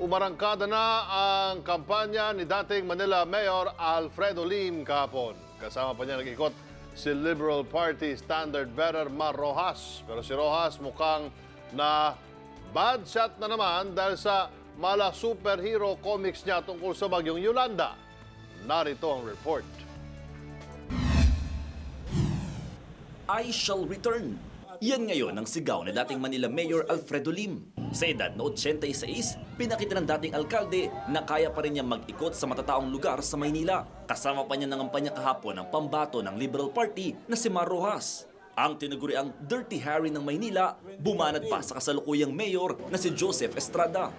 Umarangkada na ang kampanya ni dating Manila Mayor Alfredo Lim kahapon. Kasama pa niya nag-ikot si Liberal Party standard bearer Mar Rojas. Pero si Rojas mukhang na bad shot na naman dahil sa mala superhero comics niya tungkol sa bagyong Yolanda. Narito ang report. I shall return. Yan ngayon ang sigaw ni dating Manila Mayor Alfredo Lim. Sa edad na 86, pinakita ng dating alkalde na kaya pa rin niya mag-ikot sa matataong lugar sa Maynila. Kasama pa niya ng kampanya kahapon ang pambato ng Liberal Party na si Mar Rojas. Ang tinaguriang Dirty Harry ng Maynila, bumanat pa sa kasalukuyang mayor na si Joseph Estrada.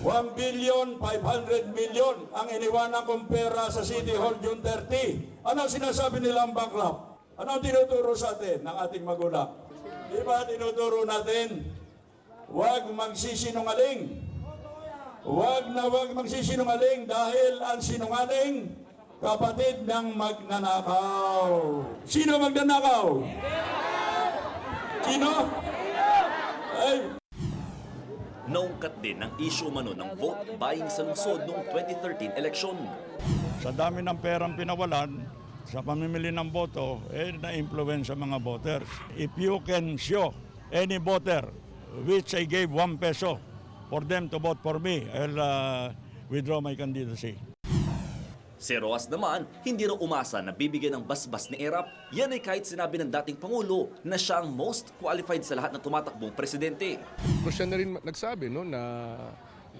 1,500,000,000 ang iniwanan kong pera sa City Hall June 30. Ano sinasabi nilang bankrupt? Ano tinuturo sa atin ng ating magulang? Di ba tinuturo natin, huwag magsisinungaling. Huwag magsisinungaling dahil ang sinungaling, kapatid ng magnanakaw. Sino magnanakaw? Sino? Ay. Naungkat din ang issue umano ng vote buying sa lungsod noong 2013 eleksyon. Sa dami ng perang pinawalan, sa pamimili ng boto, na-influence sa mga voters. If you can show any voter which I gave 1 peso for them to vote for me, I'll withdraw my candidacy. Si Rojas naman, hindi raw umasa na bibigyan ng basbas ni Erap. Yan ay kahit sinabi ng dating Pangulo na siya ang most qualified sa lahat ng tumatakbong presidente. Pero siya na rin nagsabi no, na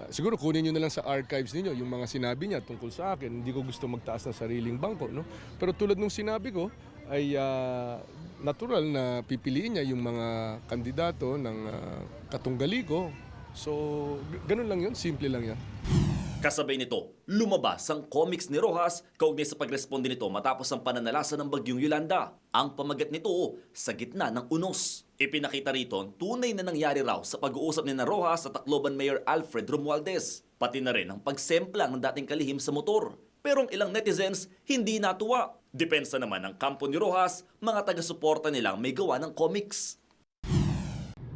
siguro kunin nyo na lang sa archives ninyo yung mga sinabi niya tungkol sa akin. Hindi ko gusto magtaas ng sariling bangko. No? Pero tulad nung sinabi ko, ay natural na pipiliin niya yung mga kandidato ng katunggali ko. So, ganun lang yun, simple lang yan. Kasabay nito, lumabas ang comics ni Rojas kaugnay sa pagresponde nito matapos ang pananalasa ng bagyong Yolanda. Ang pamagat nito sa gitna ng unos. Ipinakita rito ang tunay na nangyari raw sa pag-uusap ni Rojas sa Tacloban Mayor Alfred Romualdez. Pati na rin ang pagsemplang ng dating kalihim sa motor. Pero ang ilang netizens hindi natuwa. Depensa naman ng kampo ni Rojas, mga taga-suporta nilang may gawa ng comics.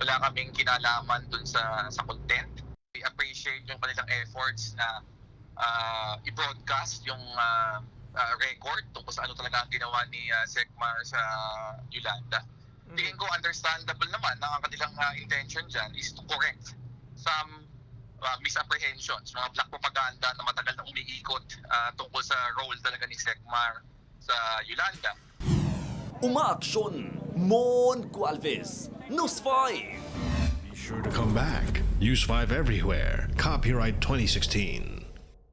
Wala kaming kinalaman dun sa content. We appreciate yung kanilang efforts na i-broadcast yung record tungkol sa ano talaga ang ginawa ni Secmar sa Yolanda. Tingin ko understandable naman na ang kanilang intention dyan is to correct some misapprehensions, mga black propaganda na matagal na umiikot tungkol sa role talaga ni Secmar sa Yolanda. Umaaksyon, Mon Gualvez, News 5. Be sure to come back. Use 5 everywhere. Copyright 2016.